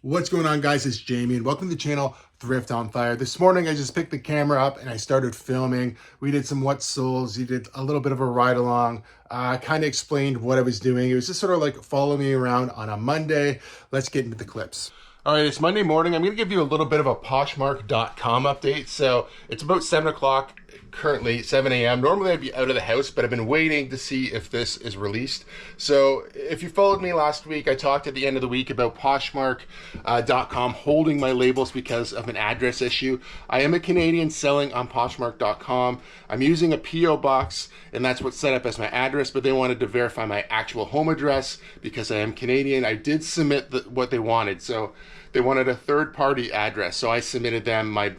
What's going on, guys? It's Jamie and welcome to the channel Thrift on Fire. This morning I just picked the camera up and I started filming. We did some what souls. You did a little bit of a ride along. Kind of explained what I was doing. It was just sort of like follow me around on a Monday. Let's get into the clips. All right, it's Monday morning. I'm going to give you a little bit of a Poshmark.com update. So it's about 7 o'clock. Currently 7 a.m. Normally I'd be out of the house, but I've been waiting to see if this is released. So if you followed me last week, I talked at the end of the week about Poshmark.com holding my labels because of an address issue. I am a Canadian selling on Poshmark.com. I'm using a P.O. box, and that's what's set up as my address, but they wanted to verify my actual home address because I am Canadian. I did submit what they wanted. So they wanted a third-party address, so I submitted them my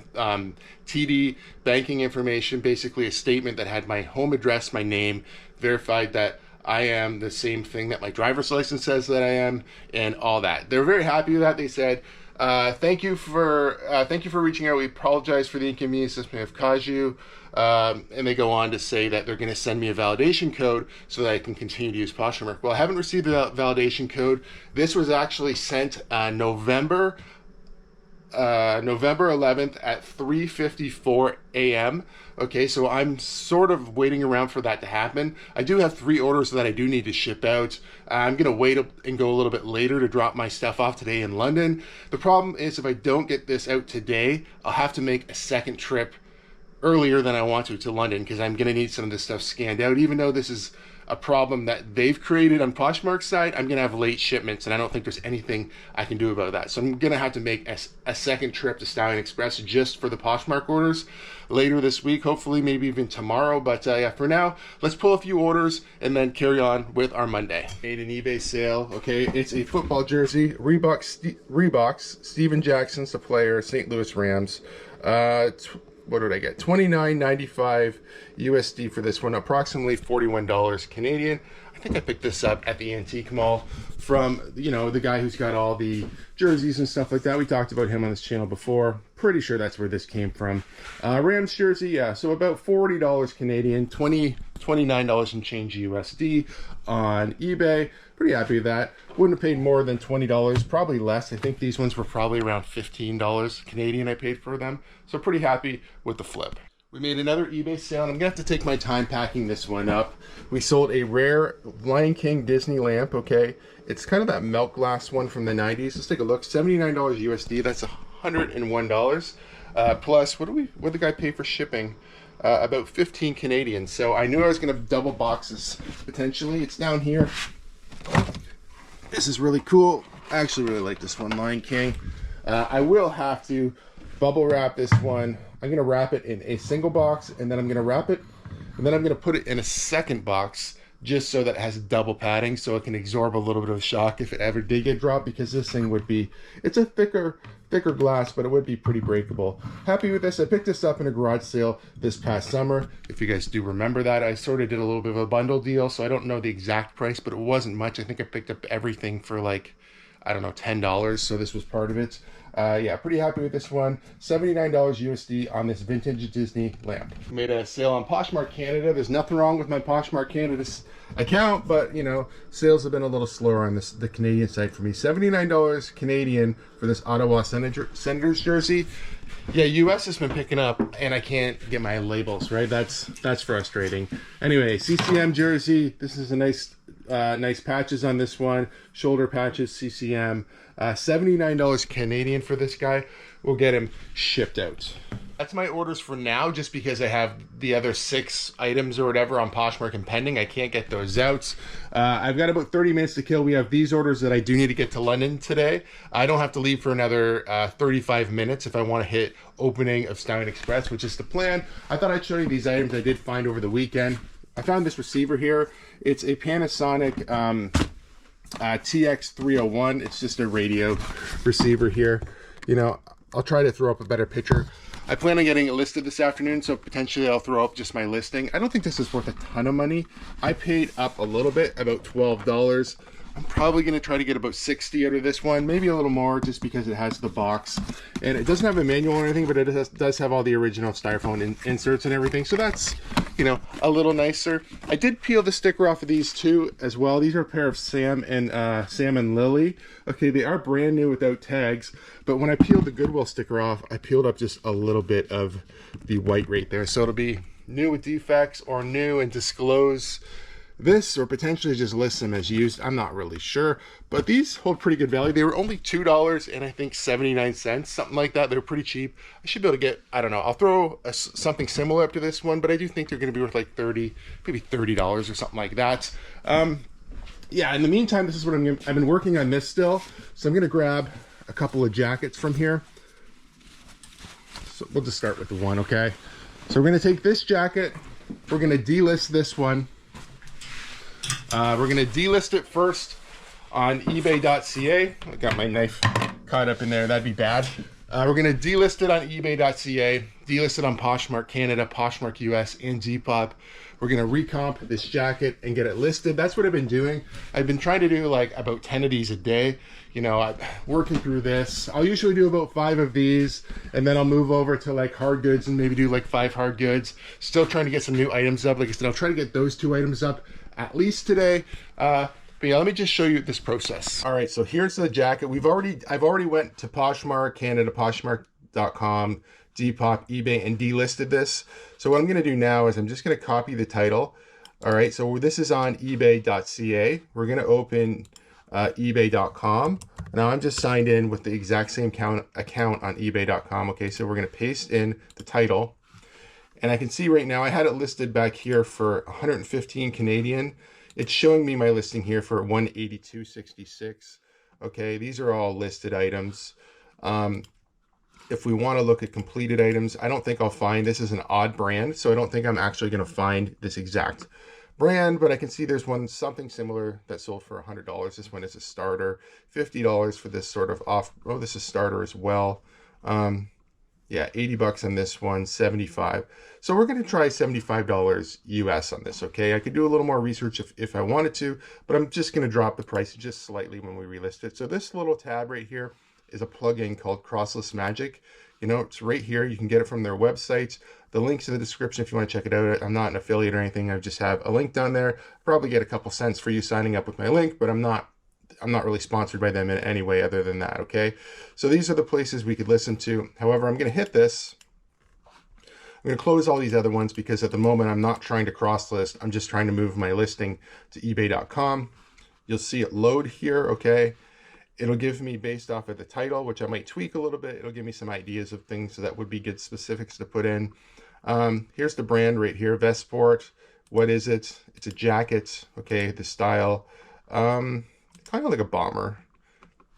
TD banking information, basically a statement that had my home address, my name, verified that I am the same thing that my driver's license says that I am, and all that. They're very happy with that. They said, thank you for reaching out. We apologize for the inconvenience this may have caused you. And they go on to say that they're going to send me a validation code so that I can continue to use Poshmark. Well, I haven't received the validation code. This was actually sent November 11th at 3:54 a.m. Okay, so I'm sort of waiting around for that to happen. I do have 3 orders that I do need to ship out. I'm going to wait and go a little bit later to drop my stuff off today in London. The problem is if I don't get this out today, I'll have to make a second trip earlier than I want to London because I'm going to need some of this stuff scanned out. Even though this is a problem that they've created on Poshmark's side, I'm going to have late shipments, and I don't think there's anything I can do about that. So I'm going to have to make a second trip to Stallion Express just for the Poshmark orders later this week, hopefully maybe even tomorrow. But yeah, for now, let's pull a few orders and then carry on with our Monday. Made an eBay sale. Okay, it's a football jersey, Reeboks, Steven Jackson's the player, St. Louis Rams. What did I get? $29.95 USD for this one, approximately $41 Canadian. I think I picked this up at the antique mall from, you know, the guy who's got all the jerseys and stuff like that. We talked about him on this channel before. Pretty sure that's where this came from. Rams jersey, yeah, so about $40 Canadian, $29 and change USD on eBay. Pretty happy with that. Wouldn't have paid more than $20, probably less. I think these ones were probably around $15 Canadian I paid for them. So pretty happy with the flip. We made another eBay sale, and I'm gonna have to take my time packing this one up. We sold a rare Lion King Disney lamp, okay? It's kind of that milk glass one from the 90s. Let's take a look. $79 USD, that's $101. Plus, what did the guy pay for shipping? About 15 Canadian. So I knew I was gonna double box this potentially. It's down here. This is really cool. I actually really like this one, Lion King. I will have to bubble wrap this one. I'm gonna wrap it in a single box, and then I'm gonna wrap it, and then I'm gonna put it in a second box just so that it has double padding so it can absorb a little bit of the shock if it ever did get dropped, because this thing would be, it's a thicker glass, but it would be pretty breakable. Happy with this. I picked this up in a garage sale this past summer. If you guys do remember that, I sort of did a little bit of a bundle deal, so I don't know the exact price, but it wasn't much. I think I picked up everything for like, I don't know, $10, so this was part of it. Yeah, pretty happy with this one. $79 USD on this vintage Disney lamp. Made a sale on Poshmark Canada. There's nothing wrong with my Poshmark Canada account, but you know, sales have been a little slower on the Canadian side for me. $79 Canadian for this Ottawa Senators jersey. Yeah, US has been picking up, and I can't get my labels right. That's frustrating. Anyway, CCM jersey. This is a nice patches on this one. Shoulder patches, CCM. $79 Canadian for this guy. We'll get him shipped out. That's my orders for now, just because I have the other 6 items or whatever on Poshmark and pending. I can't get those out. I've got about 30 minutes to kill. We have these orders that I do need to get to London today. I don't have to leave for another 35 minutes if I want to hit opening of Stallion Express, which is the plan. I thought I'd show you these items I did find over the weekend. I found this receiver here. It's a Panasonic TX301. It's just a radio receiver here. You know, I'll try to throw up a better picture. I plan on getting it listed this afternoon, so potentially I'll throw up just my listing. I don't think this is worth a ton of money. I paid up a little bit, about $12. I'm probably going to try to get about 60 out of this one, maybe a little more, just because it has the box. And it doesn't have a manual or anything, but it does have all the original styrofoam inserts and everything. So that's you know, a little nicer. I did peel the sticker off of these too as well. These are a pair of Sam and Lily. Okay, they are brand new without tags, but when I peeled the Goodwill sticker off, I peeled up just a little bit of the white right there. So it'll be new with defects or new and disclose this, or potentially just list them as used. I'm not really sure, but these hold pretty good value. They were only $2 and I think 79 cents, something like that. They're pretty cheap. I should be able to get, I don't know, I'll throw something similar up to this one, but I do think they're going to be worth like maybe $30 or something like that. Yeah, in the meantime, this is what I've been working on this still. So I'm going to grab a couple of jackets from here. So we'll just start with the one, okay? So we're going to take this jacket. We're going to delist this one. We're going to delist it first on eBay.ca. I got my knife caught up in there. That'd be bad. We're going to delist it on eBay.ca, delist it on Poshmark Canada, Poshmark US, and Depop. We're going to recomp this jacket and get it listed. That's what I've been doing. I've been trying to do like about 10 of these a day. You know, I'm working through this. I'll usually do about 5 of these, and then I'll move over to like hard goods and maybe do like 5 hard goods. Still trying to get some new items up. Like I said, I'll try to get those 2 items up at least today. But yeah, let me just show you this process. All right, so here's the jacket. I've already went to Poshmark Canada, Poshmark.com, Depop, eBay, and delisted this. So what I'm gonna do now is I'm just gonna copy the title. All right, so this is on eBay.ca. We're gonna open eBay.com. Now I'm just signed in with the exact same account on eBay.com. Okay, so we're gonna paste in the title. And I can see right now, I had it listed back here for 115 Canadian. It's showing me my listing here for 182.66. Okay, these are all listed items. If we want to look at completed items, I don't think I'll find, this is an odd brand, so I don't think I'm actually going to find this exact brand, but I can see there's one, something similar that sold for $100. This one is a starter, $50 for this sort of off, oh, this is starter as well. Yeah, 80 bucks on this one, 75. So we're going to try $75 US on this, okay? I could do a little more research if I wanted to, but I'm just going to drop the price just slightly when we relist it. So this little tab right here is a plugin called Crossless Magic. You know, it's right here. You can get it from their website. The link's in the description if you want to check it out. I'm not an affiliate or anything. I just have a link down there. Probably get a couple cents for you signing up with my link, but I'm not really sponsored by them in any way other than that, okay? So these are the places we could listen to. However, I'm going to hit this. I'm going to close all these other ones because at the moment I'm not trying to cross list. I'm just trying to move my listing to ebay.com. You'll see it load here, okay? It'll give me based off of the title, which I might tweak a little bit. It'll give me some ideas of things that would be good specifics to put in. Here's the brand right here, Vestport. What is it? It's a jacket, okay, the style. Kind of like a bomber.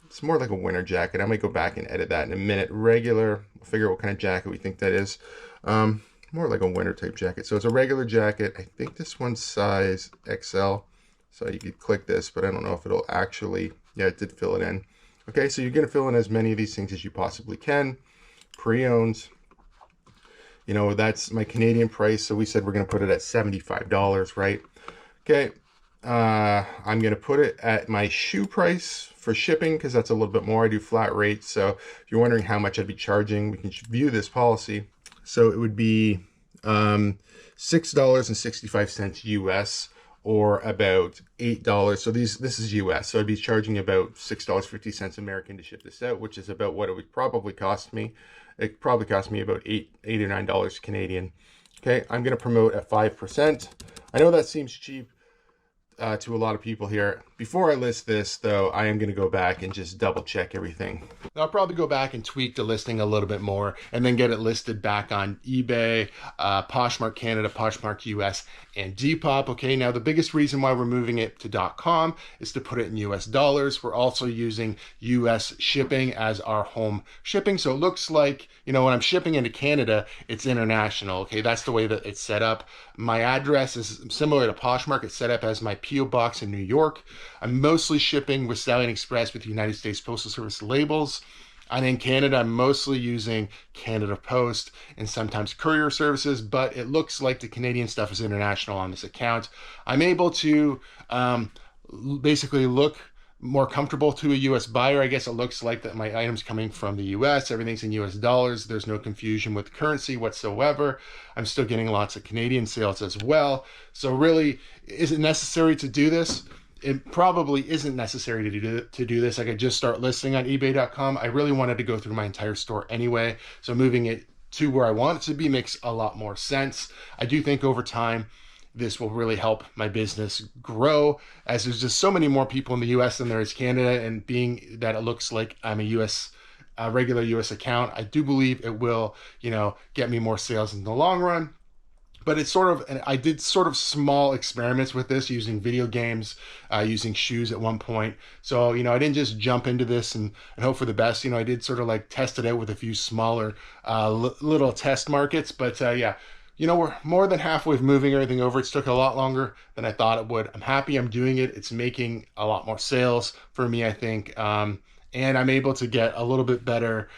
It's more like a winter jacket. I might go back and edit that in a minute. Regular, we'll figure out what kind of jacket we think that is. More like a winter type jacket. So it's a regular jacket. I think this one's size XL. So you could click this, but I don't know if it'll actually, yeah, it did fill it in. Okay, so you're gonna fill in as many of these things as you possibly can. Pre-owned, you know, that's my Canadian price. So we said we're gonna put it at $75, right? Okay. I'm going to put it at my shoe price for shipping because that's a little bit more. I do flat rates. So if you're wondering how much I'd be charging, we can view this policy. So it would be $6.65 US or about $8. So this is US. So I'd be charging about $6.50 American to ship this out, which is about what it would probably cost me. It probably cost me about $8 or $9 Canadian. Okay, I'm going to promote at 5%. I know that seems cheap to a lot of people here. Before I list this, though, I am going to go back and just double check everything. I'll probably go back and tweak the listing a little bit more and then get it listed back on eBay, Poshmark Canada, Poshmark US, and Depop. Okay, now the biggest reason why we're moving it to .com is to put it in US dollars. We're also using US shipping as our home shipping. So it looks like, you know, when I'm shipping into Canada, it's international. Okay, that's the way that it's set up. My address is similar to Poshmark. It's set up as my P.O. box in New York. I'm mostly shipping with Stallion Express with United States Postal Service labels. And in Canada, I'm mostly using Canada Post and sometimes courier services, but it looks like the Canadian stuff is international on this account. I'm able to basically look more comfortable to a US buyer. I guess it looks like that my items coming from the US, everything's in US dollars. There's no confusion with currency whatsoever. I'm still getting lots of Canadian sales as well. So really, is it necessary to do this? It probably isn't necessary to do this. I could just start listing on eBay.com. I really wanted to go through my entire store anyway. So moving it to where I want it to be makes a lot more sense. I do think over time, this will really help my business grow, as there's just so many more people in the US than there is Canada, and being that it looks like I'm a regular US account, I do believe it will, get me more sales in the long run. But it's I did sort of small experiments with this using video games, using shoes at one point. So, I didn't just jump into this and hope for the best. I did sort of like test it out with a few smaller little test markets. But yeah, we're more than halfway of moving everything over. It's took a lot longer than I thought it would. I'm happy I'm doing it. It's making a lot more sales for me, I think. And I'm able to get a little bit better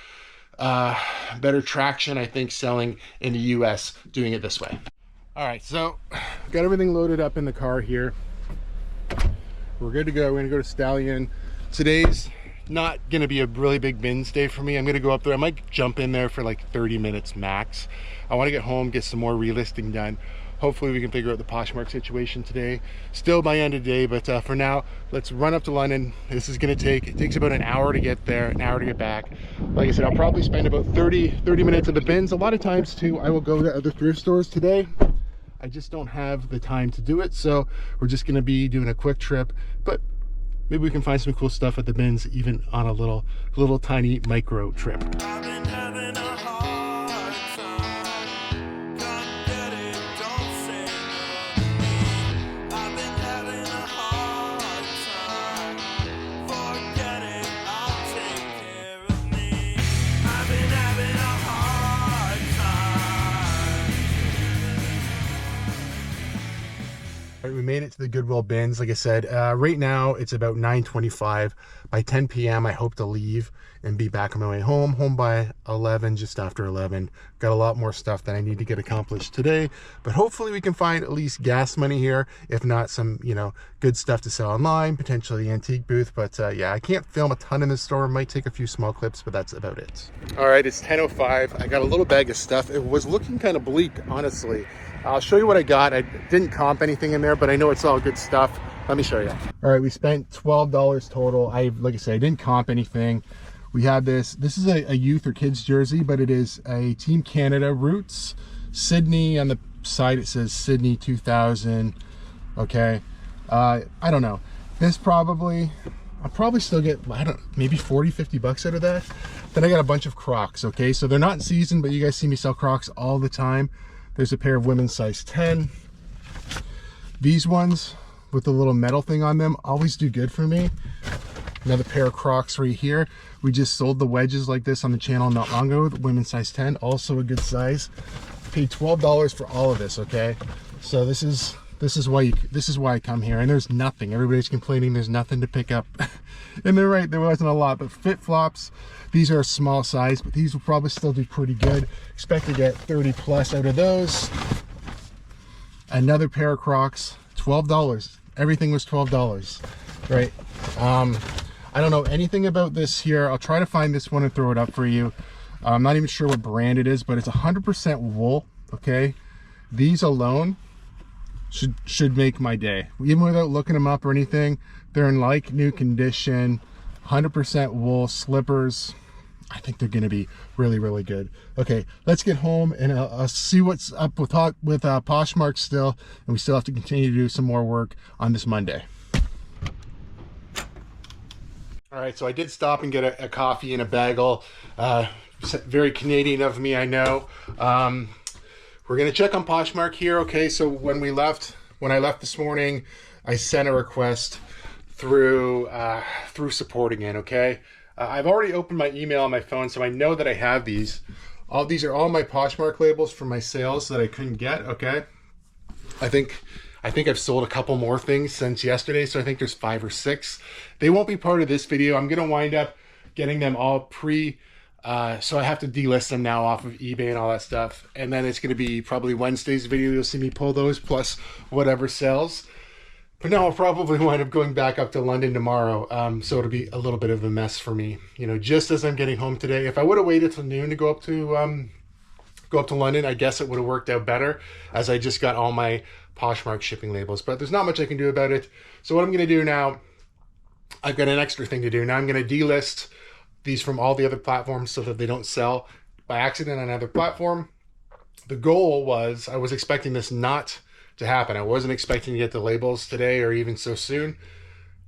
traction, I think, selling in the US doing it this way. All right, so got everything loaded up in the car here. We're good to go. We're gonna go to Stallion. Today's not gonna be a really big bins day for me. I'm gonna go up there. I might jump in there for like 30 minutes max. I wanna get home, get some more relisting done. Hopefully we can figure out the Poshmark situation today. Still by end of the day, but for now, let's run up to London. This is gonna it takes about an hour to get there, an hour to get back. Like I said, I'll probably spend about 30 minutes at the bins. A lot of times too, I will go to other thrift stores today. I just don't have the time to do it, so we're just going to be doing a quick trip, but maybe we can find some cool stuff at the bins, even on a little tiny micro trip. We made it to the Goodwill bins. Like I said, right now it's about 9:25. By 10 p.m. I hope to leave and be back on my way home by 11, just after 11. Got a lot more stuff that I need to get accomplished today, but hopefully we can find at least gas money here, if not some good stuff to sell online, potentially the antique booth. But yeah, I can't film a ton in the store. Might take a few small clips, but that's about it. All right, it's 10:05. I got a little bag of stuff. It was looking kind of bleak, honestly. I'll show you what I got. I didn't comp anything in there, but I know it's all good stuff. Let me show you. All right, we spent $12 total. Like I said, I didn't comp anything. We had this is a youth or kids jersey, but it is a Team Canada roots. Sydney, on the side it says Sydney 2000. Okay, I don't know. This I'll probably still get, maybe 40, 50 bucks out of that. Then I got a bunch of Crocs, okay? So they're not in season, but you guys see me sell Crocs all the time. There's a pair of women's size 10. These ones with the little metal thing on them always do good for me. Another pair of Crocs right here. We just sold the wedges like this on the channel not long ago, the women's size 10, also a good size. Paid $12 for all of this, okay? So this is why I come here, and there's nothing. Everybody's complaining there's nothing to pick up. And they're right, there wasn't a lot, but FitFlops, these are a small size, but these will probably still do pretty good. Expect to get 30 plus out of those. Another pair of Crocs, $12. Everything was $12, right? I don't know anything about this here. I'll try to find this one and throw it up for you. I'm not even sure what brand it is, but it's 100% wool, okay? These alone should make my day. Even without looking them up or anything, they're in like new condition, 100% wool slippers. I think they're gonna be really, really good. Okay, let's get home and I'll see what's up with Poshmark still, and we still have to continue to do some more work on this Monday. All right, so I did stop and get a coffee and a bagel. Very Canadian of me, I know. We're gonna check on Poshmark here. Okay, so when I left this morning, I sent a request through support again. Okay, I've already opened my email on my phone, so I know that I have these. These are all my Poshmark labels for my sales that I couldn't get. Okay, I think I've sold a couple more things since yesterday, so I think there's 5 or 6. They won't be part of this video. I'm gonna wind up getting them all so I have to delist them now off of eBay and all that stuff. And then it's going to be probably Wednesday's video. You'll see me pull those plus whatever sells. But now I'll probably wind up going back up to London tomorrow, so it'll be a little bit of a mess for me. You know, just as I'm getting home today. If I would have waited till noon to go up to London, I guess it would have worked out better, as I just got all my Poshmark shipping labels. But there's not much I can do about it. So what I'm going to do now, I've got an extra thing to do. Now I'm going to delist these from all the other platforms so that they don't sell by accident on another platform. The goal was, I was expecting this not to happen. I wasn't expecting to get the labels today or even so soon.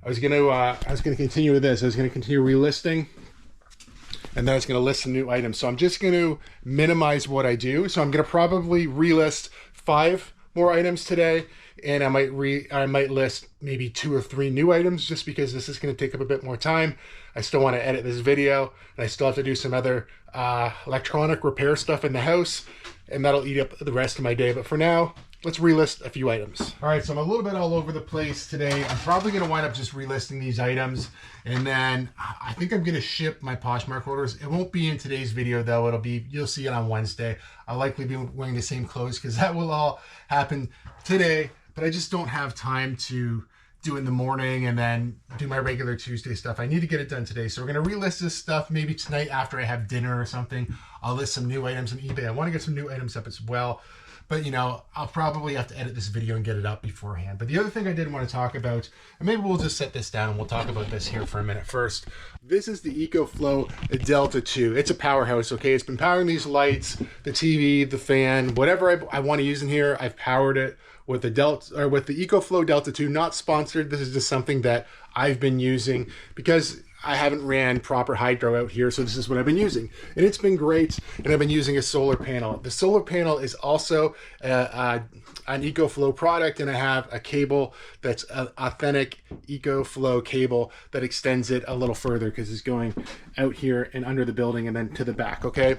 I was going to continue with this. I was going to continue relisting, and then I was going to list some new items. So I'm just going to minimize what I do. So I'm going to probably relist 5 more items today, and I might list maybe 2 or 3 new items, just because this is going to take up a bit more time. I still want to edit this video, and I still have to do some other electronic repair stuff in the house, and that'll eat up the rest of my day. But for now, let's relist a few items. All right, so I'm a little bit all over the place today. I'm probably going to wind up just relisting these items, and then I think I'm going to ship my Poshmark orders. It won't be in today's video, though. You'll see it on Wednesday. I'll likely be wearing the same clothes, because that will all happen today, but I just don't have time to do it in the morning and then do my regular Tuesday stuff. I need to get it done today. So we're going to relist this stuff maybe tonight after I have dinner or something. I'll list some new items on eBay. I want to get some new items up as well. But, you know, I'll probably have to edit this video and get it up beforehand. But the other thing I did want to talk about, and maybe we'll just set this down and we'll talk about this here for a minute first. This is the EcoFlow Delta 2. It's a powerhouse, okay? It's been powering these lights, the TV, the fan, whatever I want to use in here. I've powered it with the EcoFlow Delta 2. Not sponsored. This is just something that I've been using because I haven't ran proper hydro out here, so this is what I've been using. And it's been great, and I've been using a solar panel. The solar panel is also an EcoFlow product, and I have a cable that's an authentic EcoFlow cable that extends it a little further because it's going out here and under the building and then to the back, okay?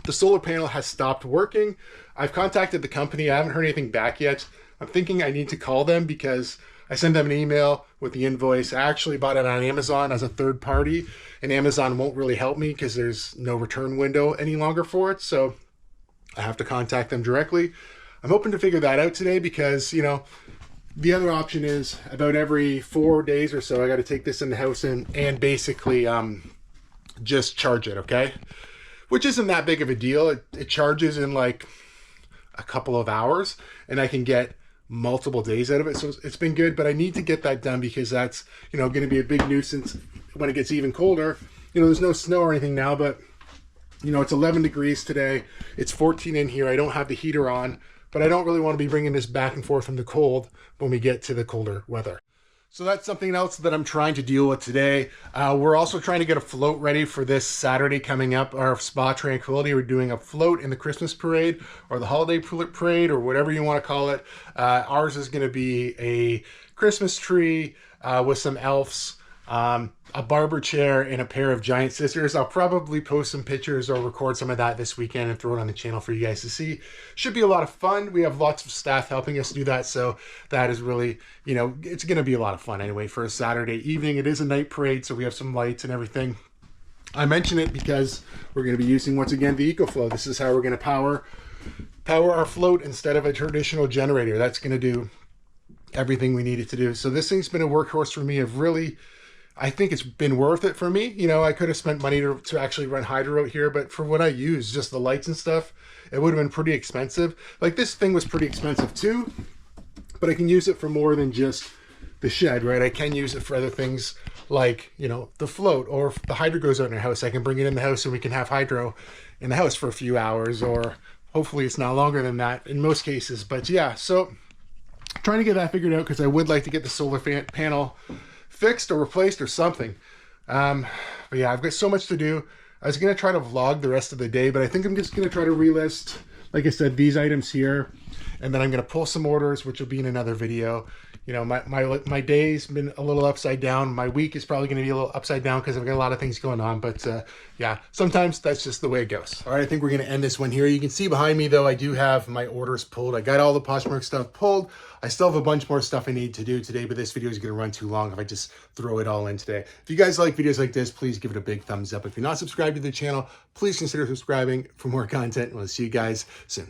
The solar panel has stopped working. I've contacted the company. I haven't heard anything back yet. I'm thinking I need to call them because I sent them an email with the invoice. I actually bought it on Amazon as a third party, and Amazon won't really help me because there's no return window any longer for it. So I have to contact them directly. I'm hoping to figure that out today because, you know, the other option is about every 4 days or so, I got to take this in the house and basically just charge it, okay? Which isn't that big of a deal. It charges in like a couple of hours, and I can get multiple days out of it. So it's been good, but I need to get that done because that's, you know, going to be a big nuisance when it gets even colder. You know, there's no snow or anything now, but, you know, it's 11 degrees today. It's 14 in here. I don't have the heater on, but I don't really want to be bringing this back and forth from the cold when we get to the colder weather. So that's something else that I'm trying to deal with today. We're also trying to get a float ready for this Saturday coming up, our Spa Tranquility. We're doing a float in the Christmas parade or the holiday parade or whatever you want to call it. Ours is going to be a Christmas tree with some elves, a barber chair, and a pair of giant scissors. I'll probably post some pictures or record some of that this weekend and throw it on the channel for you guys to see. Should be a lot of fun. We have lots of staff helping us do that, so that is really, you know, it's going to be a lot of fun anyway for a Saturday evening. It is a night parade, so we have some lights and everything. I mention it because we're going to be using, once again, the EcoFlow. This is how we're going to power our float instead of a traditional generator. That's going to do everything we need it to do. So this thing's been a workhorse for me. I think it's been worth it for me. You know, I could have spent money to actually run hydro out here, but for what I use, just the lights and stuff, it would have been pretty expensive. Like this thing was pretty expensive too, but I can use it for more than just the shed, right? I can use it for other things like, you know, the float, or if the hydro goes out in our house, I can bring it in the house and we can have hydro in the house for a few hours, or hopefully it's not longer than that in most cases. But yeah, so trying to get that figured out because I would like to get the solar panel fixed or replaced or something. But yeah, I've got so much to do. I was going to try to vlog the rest of the day, but I think I'm just going to try to relist, like I said, these items here, and then I'm going to pull some orders, which will be in another video. You know, my day's been a little upside down. My week is probably going to be a little upside down because I've got a lot of things going on. But yeah, sometimes that's just the way it goes. All right, I think we're going to end this one here. You can see behind me, though, I do have my orders pulled. I got all the Poshmark stuff pulled. I still have a bunch more stuff I need to do today, but this video is going to run too long if I just throw it all in today. If you guys like videos like this, please give it a big thumbs up. If you're not subscribed to the channel, please consider subscribing for more content. And we'll see you guys soon.